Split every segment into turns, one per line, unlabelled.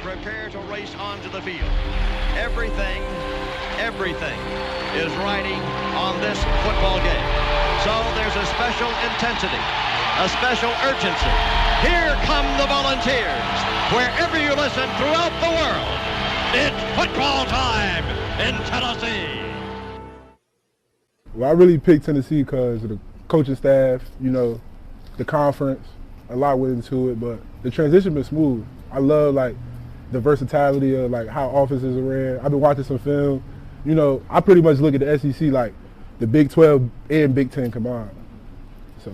prepare to race onto the field. Everything is riding on this football game. So there's a special intensity, a special urgency. Here come the Volunteers. Wherever you listen throughout the world, it's football time in Tennessee.
Well, I really picked Tennessee because of the coaching staff, the conference. A lot went into it, but the transition been smooth. I love the versatility of how offenses are ran. I've been watching some film. I pretty much look at the SEC like the Big 12 and Big 10 combined. So.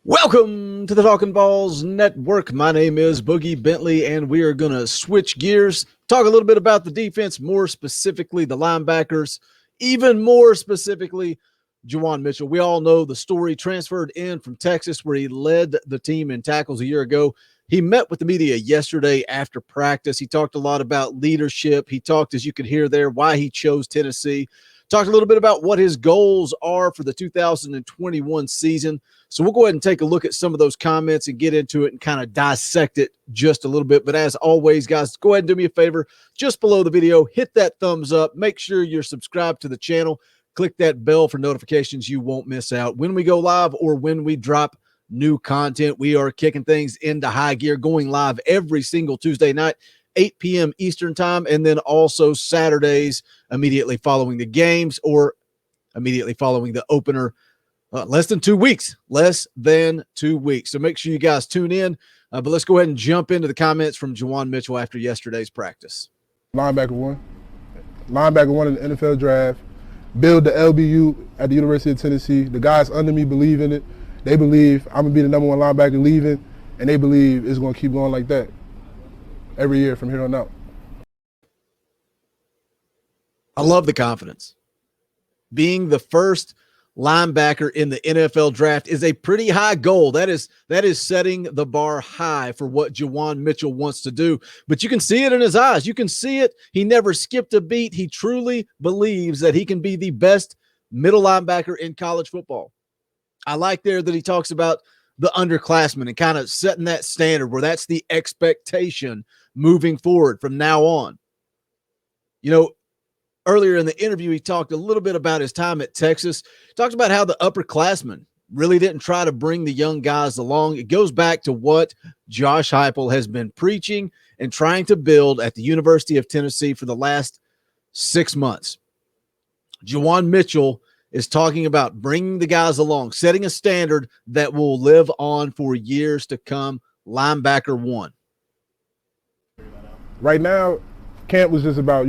Welcome to the Talkin VAWLS Network. My name is Boogie Bentley, and we are going to switch gears, talk a little bit about the defense, more specifically the linebackers, even more specifically Juwan Mitchell. We all know the story. Transferred in from Texas, where he led the team in tackles a year ago. He met with the media yesterday after practice. He talked a lot about leadership. He talked, as you could hear there, why he chose Tennessee. Talked a little bit about what his goals are for the 2021 season. So we'll go ahead and take a look at some of those comments and get into it and kind of dissect it just a little bit. But as always, guys, go ahead and do me a favor. Just below the video, hit that thumbs up. Make sure you're subscribed to the channel. Click that bell for notifications. You won't miss out when we go live or when we drop new content. We are kicking things into high gear, going live every single Tuesday night, 8 p.m. Eastern time, and then also Saturdays immediately following the games or immediately following the opener. Less than 2 weeks. So make sure you guys tune in. But let's go ahead and jump into the comments from Juwan Mitchell after yesterday's practice.
Linebacker one in the NFL draft. Build the LBU at the University of Tennessee. The guys under me believe in it. They believe I'm going to be the number one linebacker leaving, and they believe it's going to keep going like that every year from here on out.
I love the confidence. Being the first linebacker in the NFL draft is a pretty high goal. That is setting the bar high for what Juwan Mitchell wants to do. But you can see it in his eyes. You can see it. He never skipped a beat. He truly believes that he can be the best middle linebacker in college football. I like there that he talks about the underclassmen and kind of setting that standard where that's the expectation moving forward from now on. Earlier in the interview, he talked a little bit about his time at Texas. He talked about how the upperclassmen really didn't try to bring the young guys along. It goes back to what Josh Heupel has been preaching and trying to build at the University of Tennessee for the last 6 months. Juwan Mitchell is talking about bringing the guys along, setting a standard that will live on for years to come. Linebacker one.
Right now, camp was just about,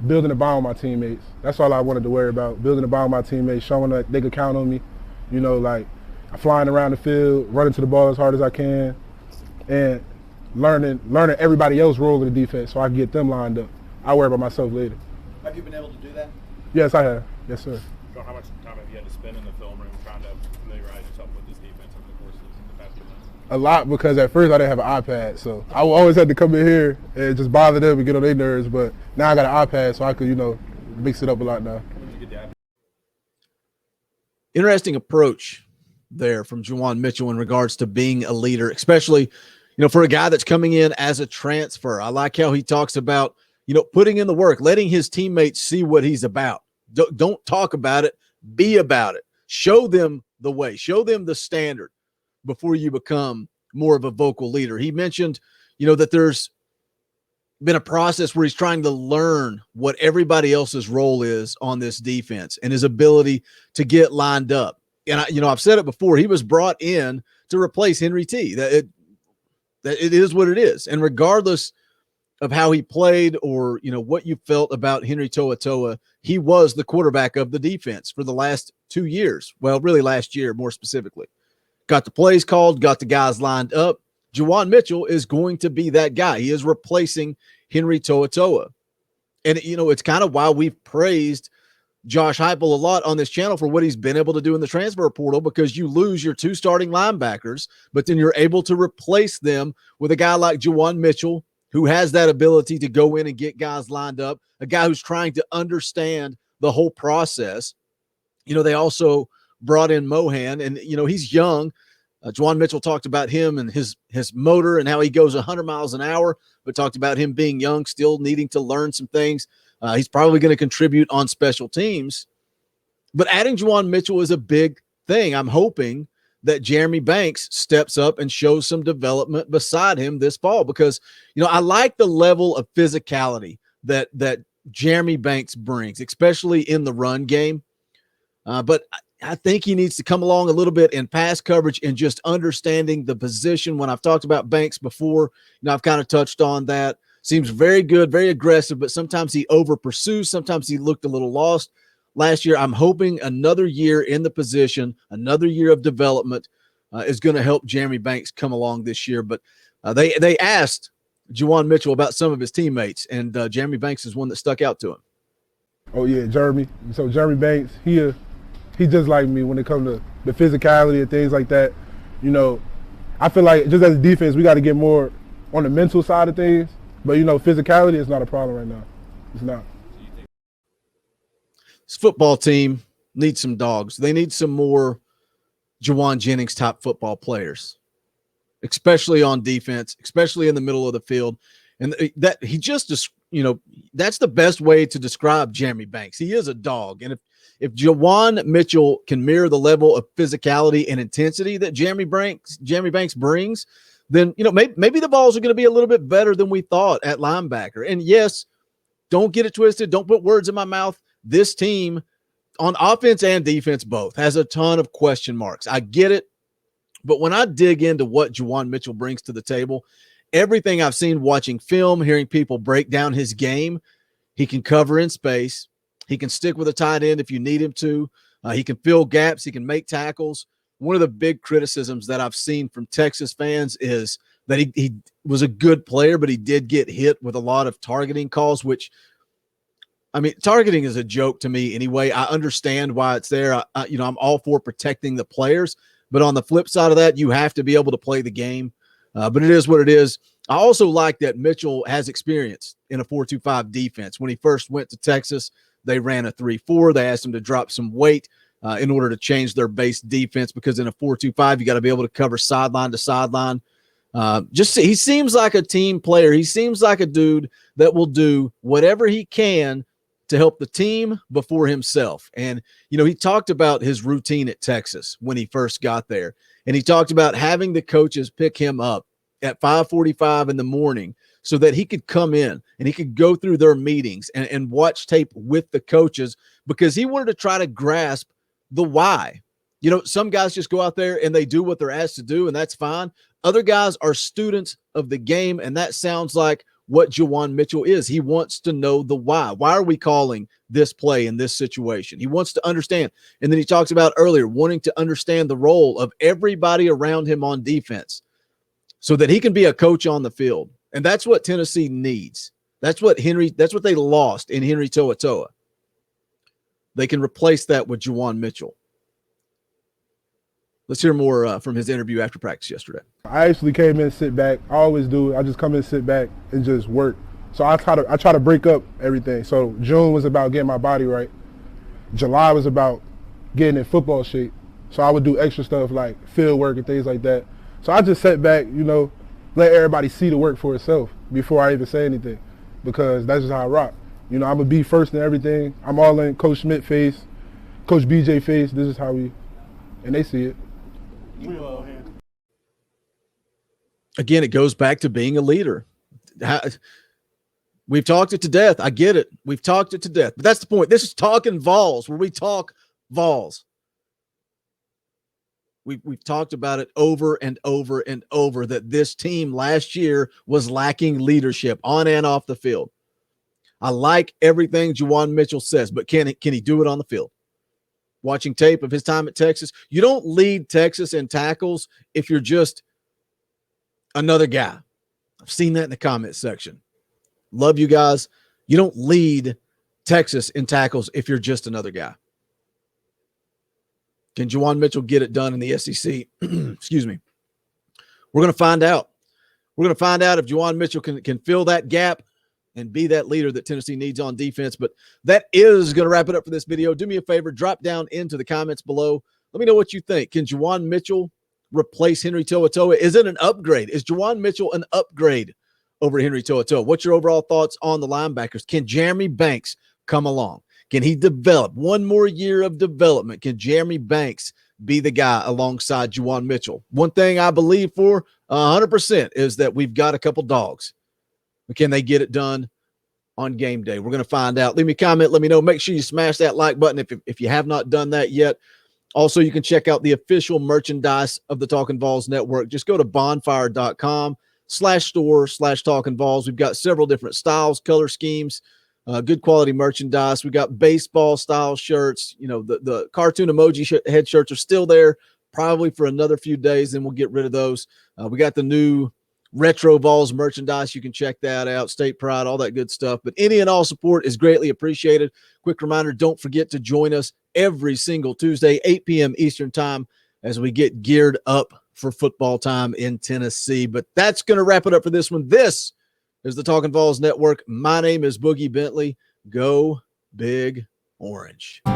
building a bond with my teammates. That's all I wanted to worry about, building a bond with my teammates, showing that they could count on me, flying around the field, running to the ball as hard as I can, and learning everybody else's role in the defense so I can get them lined up. I'll worry about myself later.
Have you been able to do that?
Yes, I have. Yes, sir.
How much time have you had to spend in the film room trying to familiarize yourself with this defense over the course of the past few months?
A lot, because at first I didn't have an iPad, so I always had to come in here and just bother them and get on their nerves. But now I got an iPad, so I could, mix it up a lot now.
Interesting approach there from Juwan Mitchell in regards to being a leader, especially, for a guy that's coming in as a transfer. I like how he talks about, putting in the work, letting his teammates see what he's about. Don't talk about it, be about it. Show them the way, show them the standard before you become more of a vocal leader. He mentioned, that there's been a process where he's trying to learn what everybody else's role is on this defense and his ability to get lined up. And I've said it before, he was brought in to replace Henry T. That it is what it is. And regardless of how he played or, what you felt about Henry To'oTo'o, he was the quarterback of the defense for the last 2 years. Well, really last year, more specifically. Got the plays called, got the guys lined up. Juwan Mitchell is going to be that guy. He is replacing Henry To'oTo'o. And, it's kind of why we've praised Josh Heupel a lot on this channel for what he's been able to do in the transfer portal, because you lose your 2 starting linebackers, but then you're able to replace them with a guy like Juwan Mitchell, who has that ability to go in and get guys lined up, a guy who's trying to understand the whole process. They also brought in Mohan, and, he's young, Juwan Mitchell talked about him and his motor and how he goes 100 miles an hour, but talked about him being young, still needing to learn some things. He's probably going to contribute on special teams. But adding Juwan Mitchell is a big thing. I'm hoping that Jeremy Banks steps up and shows some development beside him this fall because, I like the level of physicality that Jeremy Banks brings, especially in the run game. But I think he needs to come along a little bit in pass coverage and just understanding the position. When I've talked about Banks before, I've kind of touched on that. Seems very good, very aggressive, but sometimes he over pursues. Sometimes he looked a little lost last year. I'm hoping another year in the position, another year of development is going to help Jeremy Banks come along this year. But they asked Juwan Mitchell about some of his teammates, and Jeremy Banks is one that stuck out to him.
Oh, yeah, Jeremy. So Jeremy Banks, he just like me when it comes to the physicality and things like that. I feel like just as a defense, we got to get more on the mental side of things. But, physicality is not a problem right now. It's not.
This football team needs some dogs. They need some more Juwan Jennings type football players, especially on defense, especially in the middle of the field. And that he just, that's the best way to describe Jeremy Banks. He is a dog. And if Juwan Mitchell can mirror the level of physicality and intensity that Jeremy Banks brings, then, maybe the Vols are going to be a little bit better than we thought at linebacker. And yes, don't get it twisted. Don't put words in my mouth. This team on offense and defense both has a ton of question marks. I get it. But when I dig into what Juwan Mitchell brings to the table, everything I've seen watching film, hearing people break down his game, he can cover in space. He can stick with a tight end if you need him to. He can fill gaps. He can make tackles. One of the big criticisms that I've seen from Texas fans is that he was a good player, but he did get hit with a lot of targeting calls, which, targeting is a joke to me anyway. I understand why it's there. I'm all for protecting the players, but on the flip side of that, you have to be able to play the game. But it is what it is. I also like that Mitchell has experience in a 4-2-5 defense. When he first went to Texas, they ran a 3-4. They asked him to drop some weight in order to change their base defense because in a 4-2-5, you got to be able to cover sideline to sideline. He seems like a team player. He seems like a dude that will do whatever he can to help the team before himself. And, he talked about his routine at Texas when he first got there. And he talked about having the coaches pick him up at 5:45 in the morning so that he could come in and he could go through their meetings and watch tape with the coaches because he wanted to try to grasp the why. Some guys just go out there and they do what they're asked to do, and that's fine. Other guys are students of the game, and that sounds like what Juwan Mitchell is. He wants to know the why. Why are we calling this play in this situation? He wants to understand. And then he talks about earlier wanting to understand the role of everybody around him on defense so that he can be a coach on the field. And that's what Tennessee needs. That's what they lost in Henry To'oTo'o. They can replace that with Juwan Mitchell. Let's hear more from his interview after practice yesterday.
I actually came in and sit back. I always do. I just come in, sit back, and just work. So I try to break up everything. So June was about getting my body right. July was about getting in football shape. So I would do extra stuff like field work and things like that. So I just sat back, let everybody see the work for itself before I even say anything, because that's just how I rock. I'm going to be first in everything. I'm all in Coach Schmidt face, Coach BJ face. This is how and they see it.
Again, it goes back to being a leader. We've talked it to death. I get it. We've talked it to death. But that's the point. This is Talkin' VAWLS, where we talk VAWLS. We've talked about it over and over and over that this team last year was lacking leadership on and off the field. I like everything Juwan Mitchell says, but can he do it on the field? Watching tape of his time at Texas, you don't lead Texas in tackles if you're just another guy. I've seen that in the comment section. Love you guys. You don't lead Texas in tackles if you're just another guy. Can Juwan Mitchell get it done in the SEC? Excuse me. We're going to find out. We're going to find out if Juwan Mitchell can fill that gap and be that leader that Tennessee needs on defense. But that is going to wrap it up for this video. Do me a favor, drop down into the comments below. Let me know what you think. Can Juwan Mitchell replace Henry To'oTo'o? Is it an upgrade? Is Juwan Mitchell an upgrade over Henry To'oTo'o? What's your overall thoughts on the linebackers? Can Jeremy Banks come along? Can he develop one more year of development? Can Jeremy Banks be the guy alongside Juwan Mitchell? One thing I believe for 100% is that we've got a couple dogs. But can they get it done on game day? We're going to find out. Leave me a comment. Let me know. Make sure you smash that like button if you have not done that yet. Also, you can check out the official merchandise of the Talkin' Vols Network. Just go to bonfire.com/store/Talkin' Vols. We've got several different styles, color schemes, good quality merchandise. We got baseball style shirts. You know, the cartoon emoji head shirts are still there, probably for another few days. Then we'll get rid of those. We got the new retro Vols merchandise. You can check that out. State pride, all that good stuff. But any and all support is greatly appreciated. Quick reminder, don't forget to join us every single Tuesday, 8 p.m. Eastern time, as we get geared up for football time in Tennessee. But that's going to wrap it up for this one. This is the Talkin' Vols Network. My name is Boogie Bentley. Go Big Orange.
The